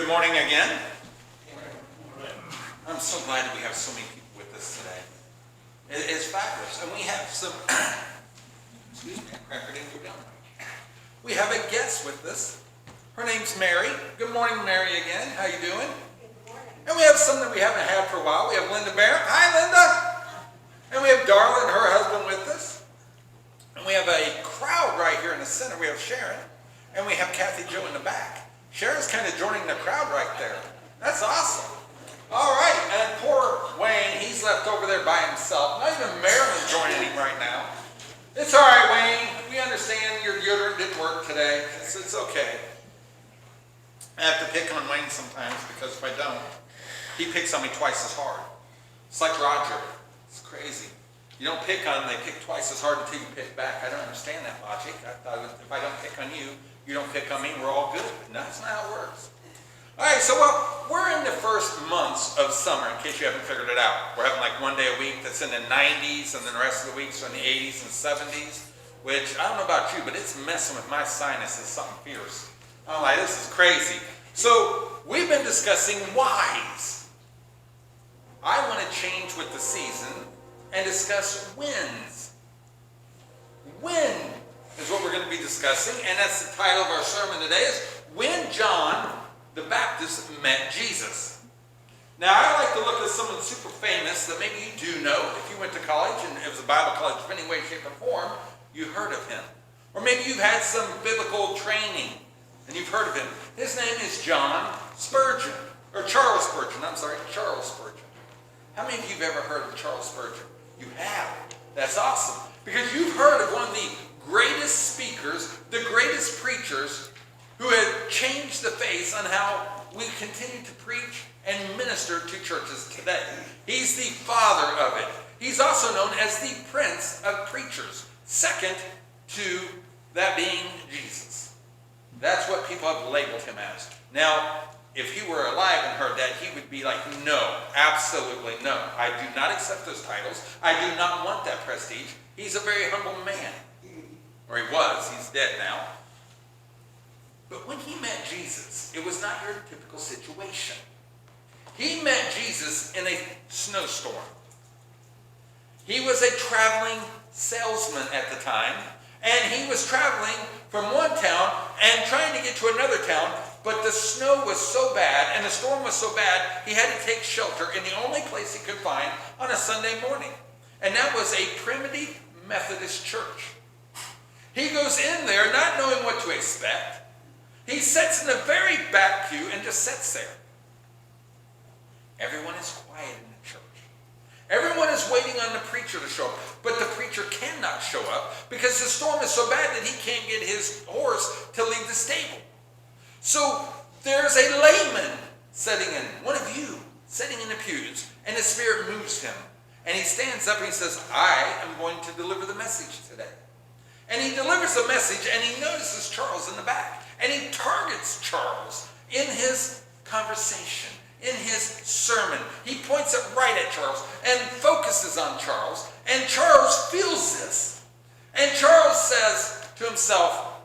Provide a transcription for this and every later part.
Good morning again. I'm so glad that we have so many people with us today. It's fabulous. And we have some, excuse me, that cracker didn't go down right. We have a guest with us. Her name's Mary. Good morning, Mary, again. How you doing? Good morning. And we have some that we haven't had for a while. We have Linda Barrett. Hi, Linda. And we have Darla and her husband with us. And we have a crowd right here in the center. We have Sharon. And we have Kathy Jo in the back. Sharon's kind of joining the crowd right there. That's awesome. All right, and poor Wayne, he's left over there by himself. Not even Marilyn joining him right now. It's all right, Wayne. We understand your deodorant didn't work today. It's okay. I have to pick on Wayne sometimes because if I don't, he picks on me twice as hard. It's like Roger. It's crazy. You don't pick on them, they pick twice as hard until you pick back. I don't understand that logic. I thought if I don't pick on you, you don't pick on me, we're all good. No, that's not how it works. All right, so we're in the first months of summer, in case you haven't figured it out. We're having like one day a week that's in the 90s, and then the rest of the weeks are in the 80s and 70s, which I don't know about you, but it's messing with my sinuses, something fierce. I'm like, this is crazy. So we've been discussing whys. I want to change with the season and discuss whens. When is what we're going to be discussing, and that's the title of our sermon today, is When John the Baptist Met Jesus. Now, I like to look at someone super famous that maybe you do know. If you went to college and it was a Bible college of any way, shape, or form, you heard of him. Or maybe you've had some biblical training and you've heard of him. His name is John Spurgeon, or Charles Spurgeon. I'm sorry, Charles Spurgeon. How many of you have ever heard of Charles Spurgeon? You have. That's awesome. Because you've heard of one of the greatest speakers, the greatest preachers who had changed the face on how we continue to preach and minister to churches today. He's the father of it. He's also known as the Prince of Preachers, second to that being Jesus. That's what people have labeled him as. Now, if he were alive and heard that, he would be like, no, absolutely no. I do not accept those titles. I do not want that prestige. He's a very humble man. Or he was. He's dead now. But when he met Jesus, it was not your typical situation. He met Jesus in a snowstorm. He was a traveling salesman at the time, and he was traveling from one town and trying to get to another town, but the snow was so bad and the storm was so bad, he had to take shelter in the only place he could find on a Sunday morning. And that was a primitive Methodist church. He goes in there not knowing what to expect. He sits in the very back pew and just sits there. Everyone is quiet in the church. Everyone is waiting on the preacher to show up, but the preacher cannot show up because the storm is so bad that he can't get his horse to leave the stable. So there's a layman sitting in, one of you, sitting in the pews, and the Spirit moves him. And he stands up and he says, I am going to deliver the message today. And he delivers the message, and he notices Charles in the back. And he targets Charles in his conversation, in his sermon. He points it right at Charles and focuses on Charles. And Charles feels this. And Charles says to himself,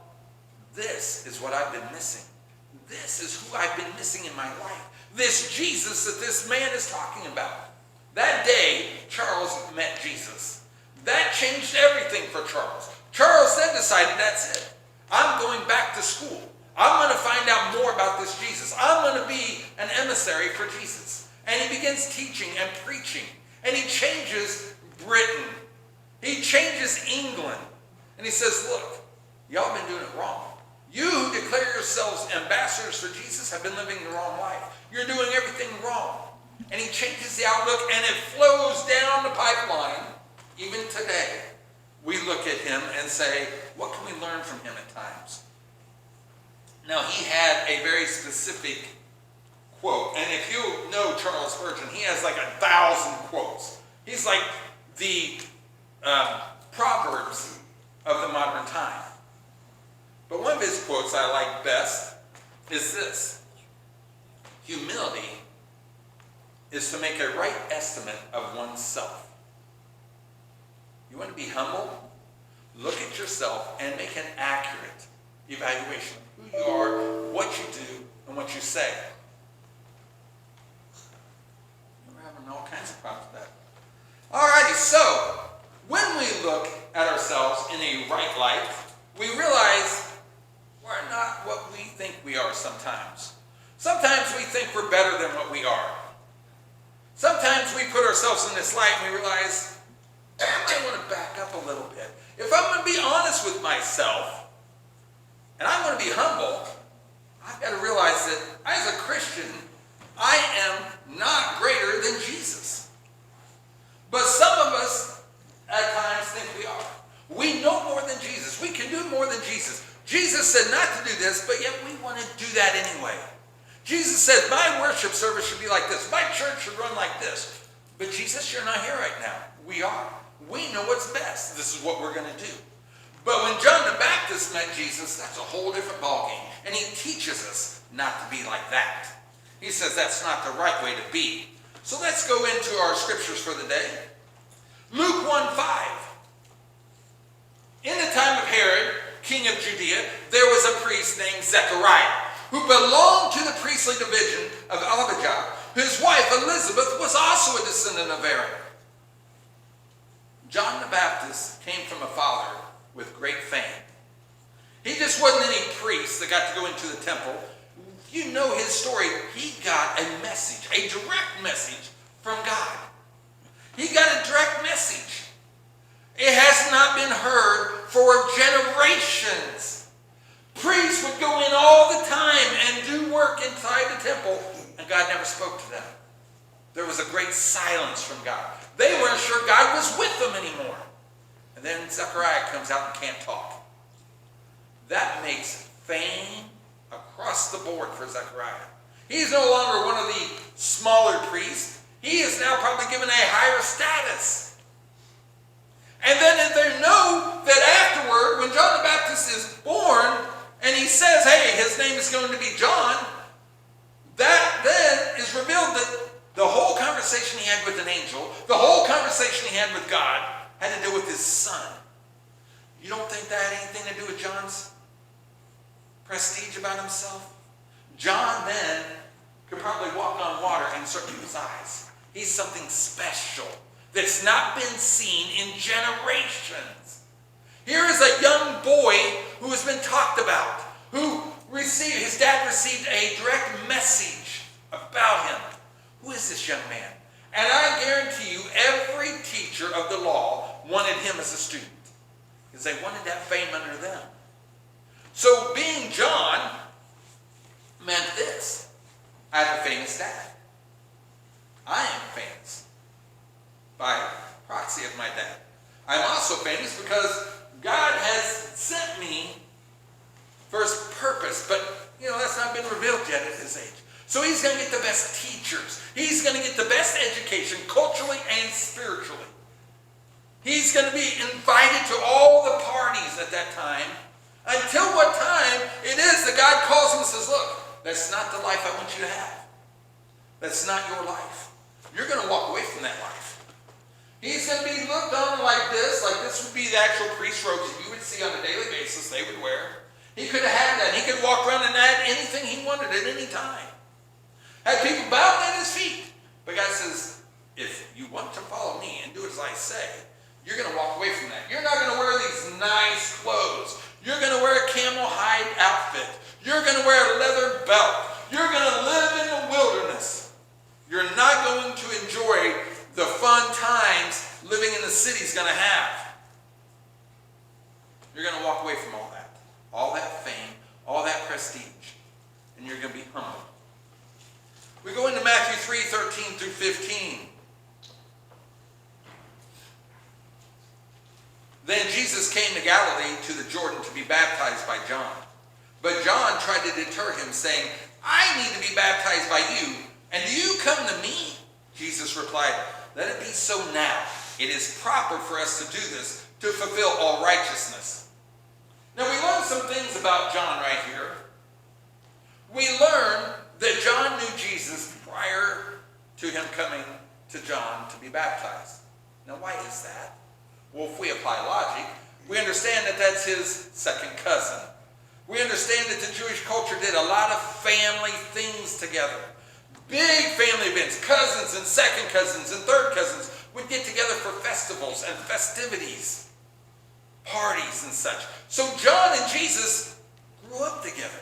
this is what I've been missing. This is who I've been missing in my life. This Jesus that this man is talking about. That day, Charles met Jesus. That changed everything for Charles. Charles then decided, that's it. I'm going back to school. I'm going to find out more about this Jesus. I'm going to be an emissary for Jesus. And he begins teaching and preaching. And he changes Britain. He changes England. And he says, look, y'all been doing it wrong. You who declare yourselves ambassadors for Jesus have been living the wrong life. You're doing everything wrong. And he changes the outlook, and it flows down the pipeline. Even today, we look at him and say, what can we learn from him at times? Now, he had a very specific quote. And if you know Charles Spurgeon, he has like 1,000 quotes. He's like the Proverbs of the modern time. But one of his quotes I like best is this. Humility is to make a right estimate of oneself. You want to be humble? Look at yourself and make an accurate evaluation of who you are, what you do, and what you say. and all kinds of problems with that. Alrighty, so when we look at ourselves in a right light, we realize we're not what we think we are sometimes. Sometimes we think we're better than what we are. Sometimes we put ourselves in this light and we realize, I might want to back up a little bit. If I'm going to be honest with myself, and I'm going to be humble, I've got to realize that as a Christian, I am not greater than Jesus. But some of us at times think we are. We know more than Jesus. We can do more than Jesus. Jesus said not to do this, but yet we want to do that anyway. Jesus said, my worship service should be like this. My church should run like this. But Jesus, you're not here right now. We are. We know what's best. This is what we're going to do. But when John the Baptist met Jesus, that's a whole different ballgame. And he teaches us not to be like that. He says that's not the right way to be. So let's go into our scriptures for the day. Luke 1:5. In the time of Herod, king of Judea, there was a priest named Zechariah, who belonged to the priestly division of Abijah. His wife Elizabeth was also a descendant of Aaron. John the Baptist came from a father with great fame. He just wasn't any priest that got to go into the temple. You know his story. He got a message, a direct message from God. He got a direct message. It has not been heard for generations. Priests would go in all the time and do work inside the temple, and God never spoke to them. There was a great silence from God. They weren't sure God was with them anymore. And then Zechariah comes out and can't talk. That makes fame across the board for Zechariah. He's no longer one of the smaller priests. He is now probably given a higher status. And then they know that afterward, when John the Baptist is born, and he says, hey, his name is going to be John, that then is revealed that the whole conversation he had with an angel, the whole conversation he had with God, had to do with his son. You don't think that had anything to do with John's prestige about himself? John then could probably walk on water in certain people's eyes. He's something special that's not been seen in generations. Here is a young boy who has been talked about, who his dad received a direct message about him. Who is this young man? And I guarantee you, every teacher of the law wanted him as a student, because they wanted that fame under them. So being John meant this: I have a famous dad. I am famous by proxy of my dad. I'm also famous because God has sent me for his purpose, but that's not been revealed yet at his age. So he's going to get the best teachers. He's going to get the best education culturally and spiritually. He's going to be invited to all the parties at that time, until what time it is that God calls him and says, look, that's not the life I want you to have. That's not your life. You're going to walk away from that life. He's going to be looked on like this would be the actual priest robes that you would see on a daily basis they would wear. He could have had that. He could walk around and add anything he wanted at any time. Had people bowing at his feet. But God says, if you want to follow me and do as I say, you're going to walk away from that. You're not going to wear these nice clothes. You're going to wear a camel hide outfit. You're going to wear a leather belt. You're going to live in the wilderness. You're not going to enjoy the fun times living in the city is going to have. You're going to walk away from all that fame, all that prestige, and you're going to be humble. We go into Matthew 3:13 through 15. Then Jesus came to Galilee to the Jordan to be baptized by John. But John tried to deter him, saying, I need to be baptized by you, and do you come to me? Jesus replied, let it be so now. It is proper for us to do this, to fulfill all righteousness. Now we learn some things about John right here. We learn that John knew Jesus prior to him coming to John to be baptized. Now why is that? Well, if we apply logic, we understand that that's his second cousin. We understand that the Jewish culture did a lot of family things together. Big family events, cousins and second cousins and third cousins would get together for festivals and festivities, parties and such. So John and Jesus grew up together.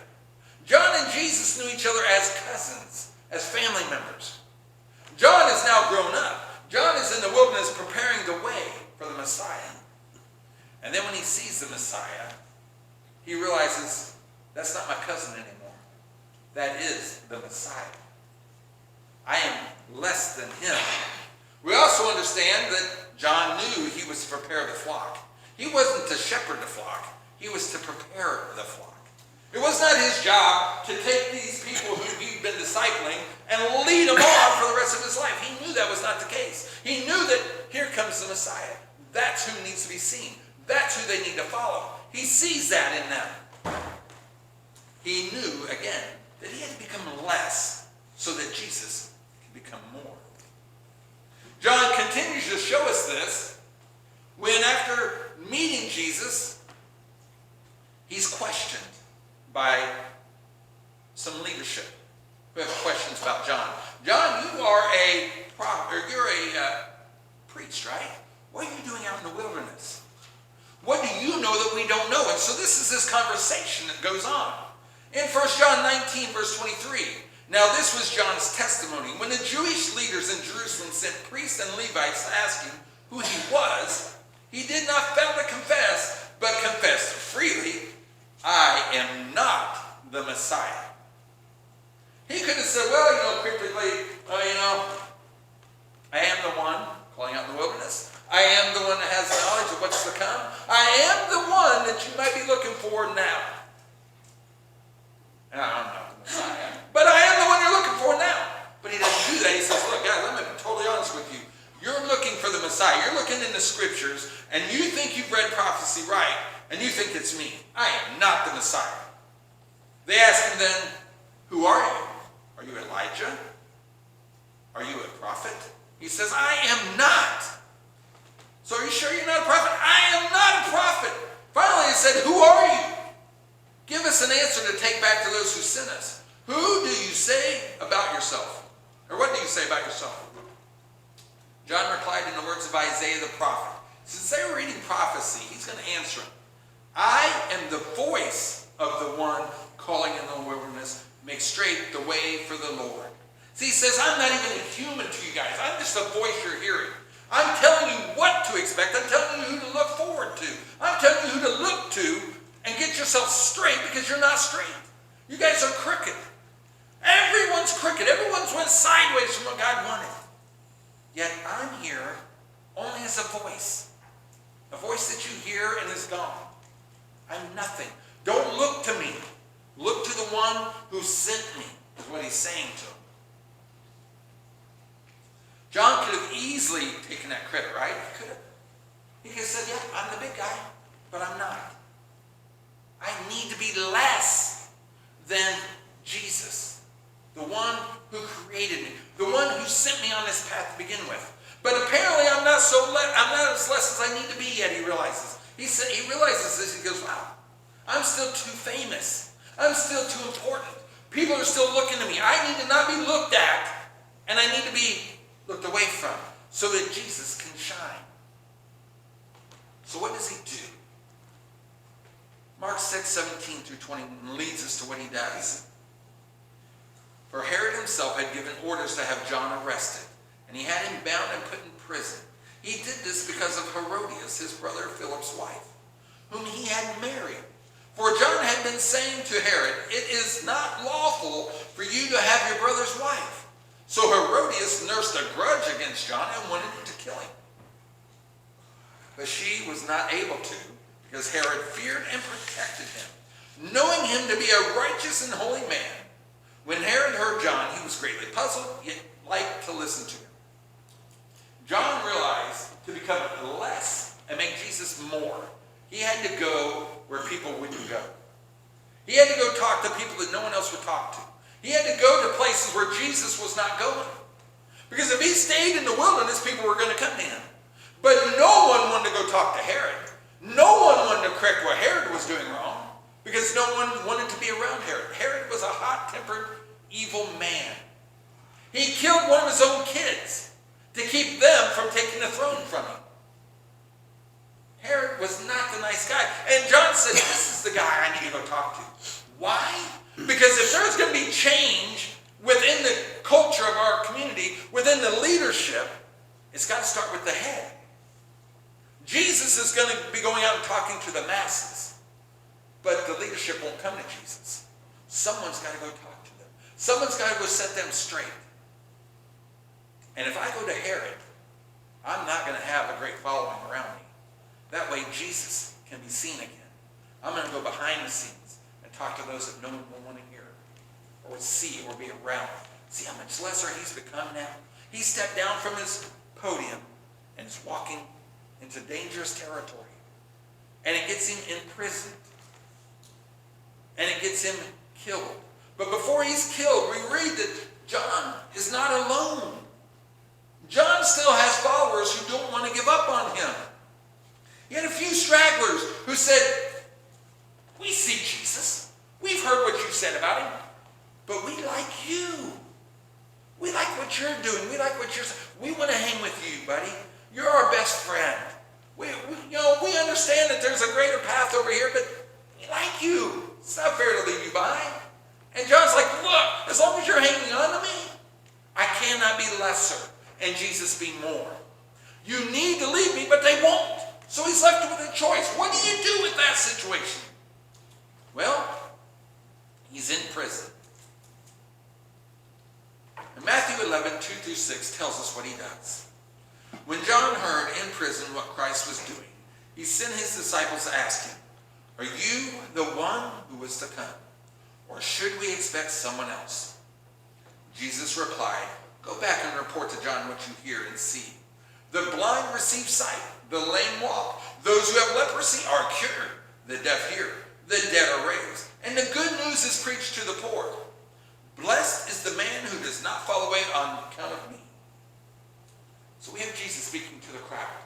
John and Jesus knew each other as cousins, as family members. John is now grown up. John is in the wilderness preparing the way for the Messiah. And then when he sees the Messiah, he realizes, that's not my cousin anymore. That is the Messiah. I am less than him. We also understand that John knew he was to prepare the flock. He wasn't to shepherd the flock. He was to prepare the flock. It was not his job to take these people who he'd been discipling and lead them on for the rest of his life. He knew that was not the case. He knew that here comes the Messiah. That's who needs to be seen. That's who they need to follow. He sees that in them. He knew, again, that he had to become less so that Jesus can become more. John continues to show us this when, after meeting Jesus, he's questioned by some leadership who have questions about John. John, you are a prophet, or you're a priest, right? What are you doing out in the wilderness? What do you know that we don't know? And so this is this conversation that goes on. In 1 John 19, verse 23, now this was John's testimony. When the Jewish leaders in Jerusalem sent priests and Levites to ask him who he was, he did not fail to confess, but confessed freely, I am not the Messiah. He could have said, well, cryptically, I am the one calling out in the wilderness. I am the one that has knowledge of what's to come. I am the one that you might be looking for now. And I'm not the Messiah, but I am the one you're looking for now. But he doesn't do that. He says, look, guys, let me be totally honest with you. You're looking for the Messiah. You're looking in the scriptures, and you think you've read prophecy right, and you think it's me. I am not the Messiah. They ask him then, who are you? Are you Elijah? Are you a prophet? He says, I am not. So are you sure you're not a prophet? I am not a prophet. Finally, he said, who are you? Give us an answer to take back to those who sent us. Who do you say about yourself? Or what do you say about yourself? John replied in the words of Isaiah the prophet. Since they were reading prophecy, he's going to answer them. I am the voice of the one calling in the wilderness, make straight the way for the Lord. See, he says, I'm not even a human to you guys. I'm just a voice you're hearing. I'm telling you what to expect. I'm telling you who to look forward to. I'm telling you who to look to and get yourself straight, because you're not straight. You guys are crooked. Everyone's crooked. Everyone's went sideways from what God wanted. Yet I'm here only as a voice that you hear and is gone. I'm nothing. Don't look to me. Look to the one who sent me, is what he's saying to him. John could have easily taken that credit, right? He could have. He could have said, yeah, I'm the big guy, but I'm not. I need to be less than Jesus, the one who created me, the one who sent me on this path to begin with. But apparently I'm not as less as I need to be yet, he realizes. He realizes this, he goes, wow, I'm still too famous. I'm still too important. People are still looking to me. I need to not be looked at, and I need to be looked away from so that Jesus can shine. So what does he do? Mark 6:17 through 20 leads us to what he does. For Herod himself had given orders to have John arrested, and he had him bound and put in prison. He did this because of Herodias, his brother Philip's wife, whom he had married. For John had been saying to Herod, it is not lawful for you to have your brother's wife. So Herodias nursed a grudge against John and wanted to kill him. But she was not able to, because Herod feared and protected him, knowing him to be a righteous and holy man. When Herod heard John, he was greatly puzzled, yet liked to listen to him. John realized to become less and make Jesus more, he had to go where people wouldn't go. He had to go talk to people that no one else would talk to. He had to go to places where Jesus was not going. Because if he stayed in the wilderness, people were going to come to him. But no one wanted to go talk to Herod. No one wanted to correct what Herod was doing wrong, because no one wanted to be around Herod. Herod was a hot-tempered, evil man. He killed one of his own kids to keep them from taking the throne from him. Herod was not the nice guy. And John said, this is the guy I need to go talk to. Why? Because if there's going to be change within the culture of our community, within the leadership, it's got to start with the head. Jesus is going to be going out and talking to the masses, but the leadership won't come to Jesus. Someone's got to go talk to them. Someone's got to go set them straight. And if I go to Herod, I'm not going to have a great following around me. That way Jesus can be seen again. I'm going to go behind the scenes and talk to those that no one will want to hear or see or be around. See how much lesser he's become now? He stepped down from his podium and is walking into dangerous territory. And it gets him imprisoned. And it gets him killed. But before he's killed, we read that John is not alone. John still has followers who don't want to give up on him. He had a few stragglers who said, we see Jesus. We've heard what you said about him. But we like you. We like what you're doing. We like what you're saying. We want to hang with you, buddy. You're our best friend. We understand that there's a greater path over here, but we like you. It's not fair to leave you behind. And John's like, look, as long as you're hanging on to me, I cannot be lesser and Jesus be more. You need to leave me, but they won't. So he's left with a choice. What do you do with that situation? Well, he's in prison. And Matthew 11, 2-6 tells us what he does. When John heard in prison what Christ was doing, he sent his disciples to ask him, are you the one who is to come? Or should we expect someone else? Jesus replied, go back and report to John what you hear and see. The blind receive sight, the lame walk. Those who have leprosy are cured. The deaf hear, the dead are raised. And the good news is preached to the poor. Blessed is the man who does not fall away on account of me. So we have Jesus speaking to the crowd.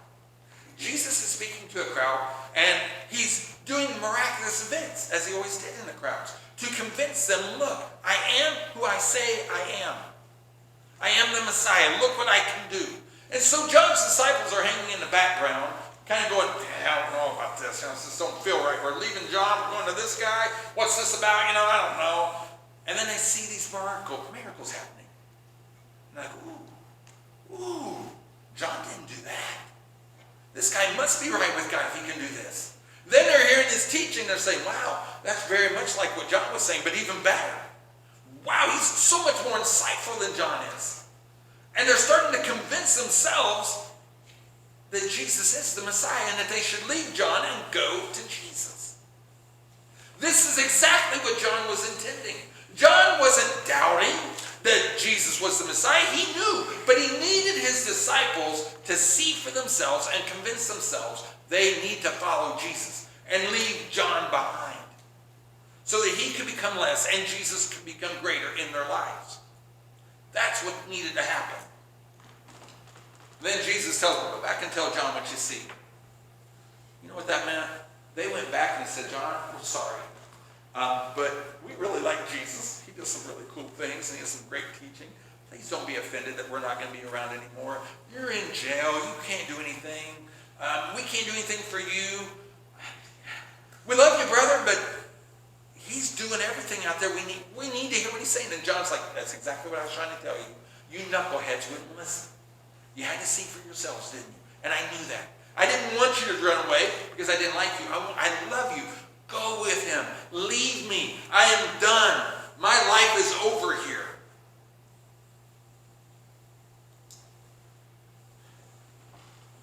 Jesus is speaking to a crowd, and he's doing miraculous events, as he always did in the crowds, to convince them, look, I am who I say I am. I am the Messiah. Look what I can do. And so John's disciples are hanging in the background, kind of going, I don't know about this. This just don't feel right. We're leaving John. We're going to this guy. What's this about? I don't know. And then they see these miracles happening. And they're like, ooh, John didn't do that. This guy must be right with God if he can do this. Then they're hearing this teaching. They're saying, wow, that's very much like what John was saying, but even better. Wow, he's so much more insightful than John is. And they're starting to convince themselves that Jesus is the Messiah and that they should leave John and go to Jesus. This is exactly what John was intending. John wasn't doubting that Jesus was the Messiah. He knew, but he needed his disciples to see for themselves and convince themselves they need to follow Jesus and leave John behind so that he could become less and Jesus could become greater in their lives. That's what needed to happen. Then Jesus tells them, go back and tell John what you see. You know what that meant? They went back and said, John, we're sorry. But we really like Jesus. He does some really cool things and he has some great teaching. Please don't be offended that we're not going to be around anymore. You're in jail. You can't do anything. We can't do anything for you. We love you, brother, but he's doing everything out there. We need to hear what he's saying. And John's like, that's exactly what I was trying to tell you. You knuckleheads wouldn't listen. You had to see for yourselves, didn't you? And I knew that. I didn't want you to run away because I didn't like you. I love you. Go with him. Leave me. I am done. My life is over here.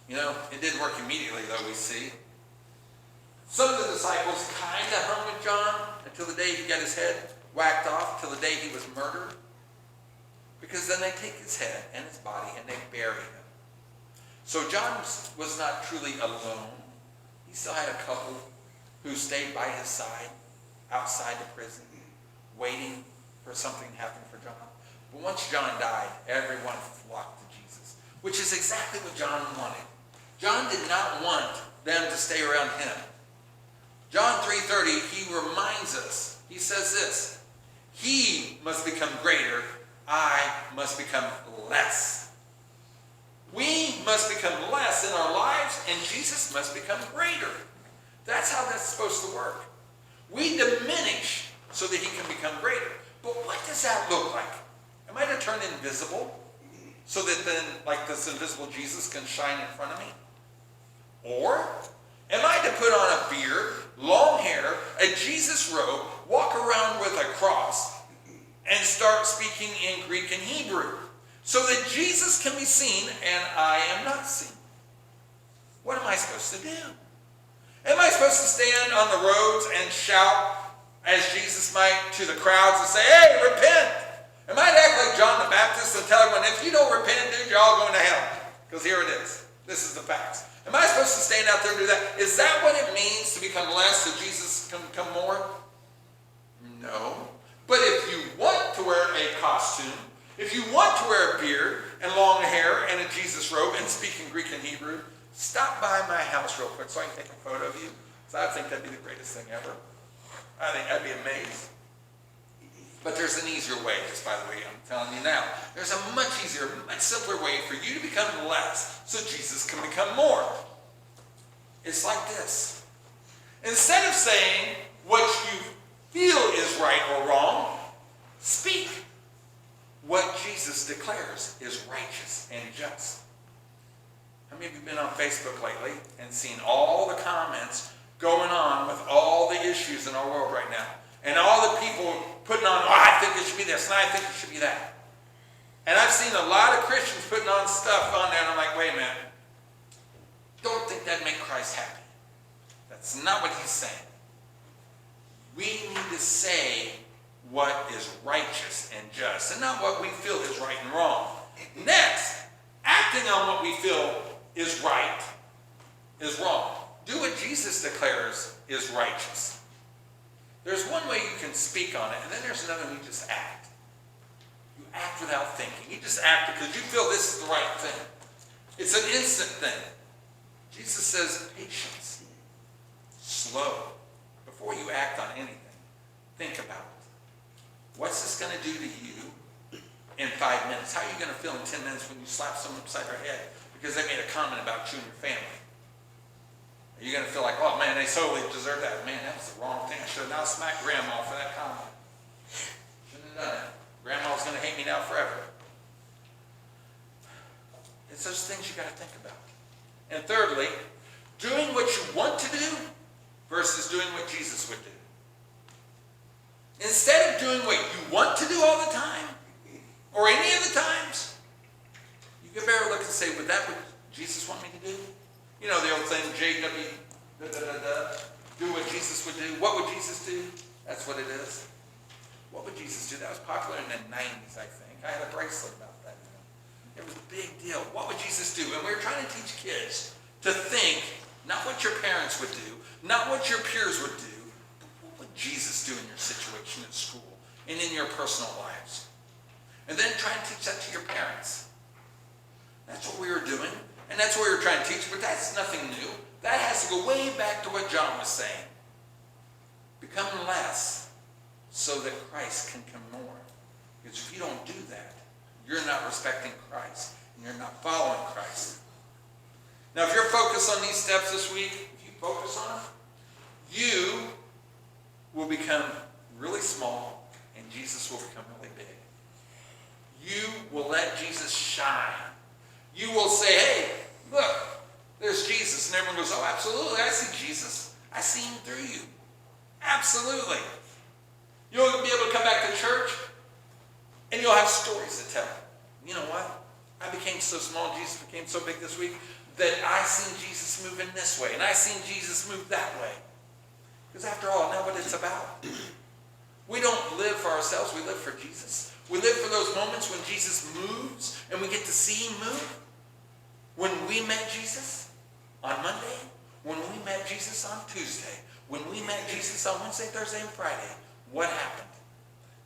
It didn't work immediately, though, we see. Some of the disciples kind of hung with John until the day he got his head whacked off, till the day he was murdered. Because then they take his head and his body and they bury him. So John was not truly alone. He still had a couple who stayed by his side outside the prison, waiting for something to happen for John. But once John died, everyone flocked to Jesus, which is exactly what John wanted. John did not want them to stay around him. John 3:30, he reminds us, he says this, he must become greater I must become less. We must become less in our lives, and Jesus must become greater. That's how that's supposed to work. We diminish so that he can become greater. But what does that look like? Am I to turn invisible so that then, like this invisible Jesus can shine in front of me? Or am I to put on a beard, long hair, a Jesus robe, walk around with a cross, and start speaking in Greek and Hebrew so that Jesus can be seen and I am not seen? What am I supposed to do? Am I supposed to stand on the roads and shout as Jesus might to the crowds and say, hey, repent? Am I to act like John the Baptist and tell everyone, if you don't repent, dude, you're all going to hell? Because here it is. This is the facts. Am I supposed to stand out there and do that? Is that what it means to become less so Jesus can become more? No. But if you want to wear a costume, if you want to wear a beard and long hair and a Jesus robe and speak in Greek and Hebrew, stop by my house real quick so I can take a photo of you. So I think that'd be the greatest thing ever. I think I'd be amazed. But there's an easier way, just by the way, I'm telling you now. There's a much easier, much simpler way for you to become less so Jesus can become more. It's like this. Instead of saying what you feel is right or wrong, speak what Jesus declares is righteous and just. How many of you have been on Facebook lately and seen all the comments going on with all the issues in our world right now? And all the people putting on, oh, I think it should be this, and I think it should be that. And I've seen a lot of Christians putting on stuff on there, and I'm like, wait a minute. Don't think that'd make Christ happy. That's not what he's saying. We need to say what is righteous and just, and not what we feel is right and wrong. Next, acting on what we feel is right is wrong. Do what Jesus declares is righteous. There's one way you can speak on it, and then there's another one you just act. You act without thinking. You just act because you feel this is the right thing. It's an instant thing. Jesus says patience. Slow. Before you act on anything, think about it. What's this going to do to you in 5 minutes? How are you going to feel in 10 minutes when you slap someone upside their head because they made a comment about you and your family? Are you going to feel like, oh man, they totally deserve that. Man, that was the wrong thing. I should have not smacked Grandma for that comment. Shouldn't have done it. Grandma's going to hate me now forever. It's those things you got to think about. And thirdly, doing what you want to do versus doing what Jesus would do. Instead of doing what you want to do all the time, or any of the times, you can better look and say, would that what Jesus want me to do? You know the old saying, JW, do what Jesus would do. What would Jesus do? That's what it is. What would Jesus do? That was popular in the 90s, I think. I had a bracelet about that. It was a big deal. What would Jesus do? And we were trying to teach kids to think, not what your parents would do, not what your peers would do, but what would Jesus do in your situation at school and in your personal lives? And then try and teach that to your parents. That's what we were doing. And that's what we were trying to teach, but that's nothing new. That has to go way back to what John was saying. Become less so that Christ can come more. Because if you don't do that, you're not respecting Christ, and you're not following Christ. Now, if you're focused on these steps this week, if you focus on them, you will become really small, and Jesus will become really big. You will let Jesus shine. You will say, hey, look, there's Jesus. And everyone goes, oh, absolutely, I see Jesus. I see him through you. Absolutely. You'll be able to come back to church, and you'll have stories to tell. You know what? I became so small, Jesus became so big this week, that I seen Jesus move in this way, and I seen Jesus move that way. Because after all, not what it's about. We don't live for ourselves, we live for Jesus. We live for those moments when Jesus moves, and we get to see him move. When we met Jesus on Monday, when we met Jesus on Tuesday, when we met Jesus on Wednesday, Thursday, and Friday, what happened?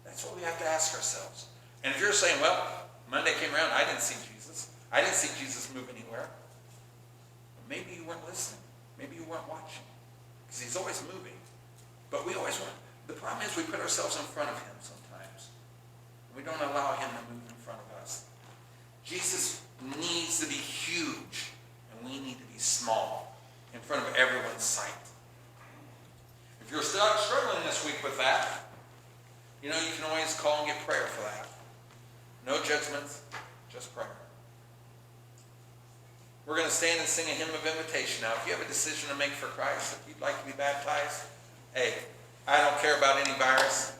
That's what we have to ask ourselves. And if you're saying, well, Monday came around, I didn't see Jesus. I didn't see Jesus move anywhere. Maybe you weren't listening. Maybe you weren't watching. Because he's always moving. But we always want. The problem is we put ourselves in front of him sometimes. We don't allow him to move If you're struggling this week with that, you know, you can always call and get prayer for that. No judgments, just prayer. We're going to stand and sing a hymn of invitation. Now, if you have a decision to make for Christ, if you'd like to be baptized, hey, I don't care about any virus.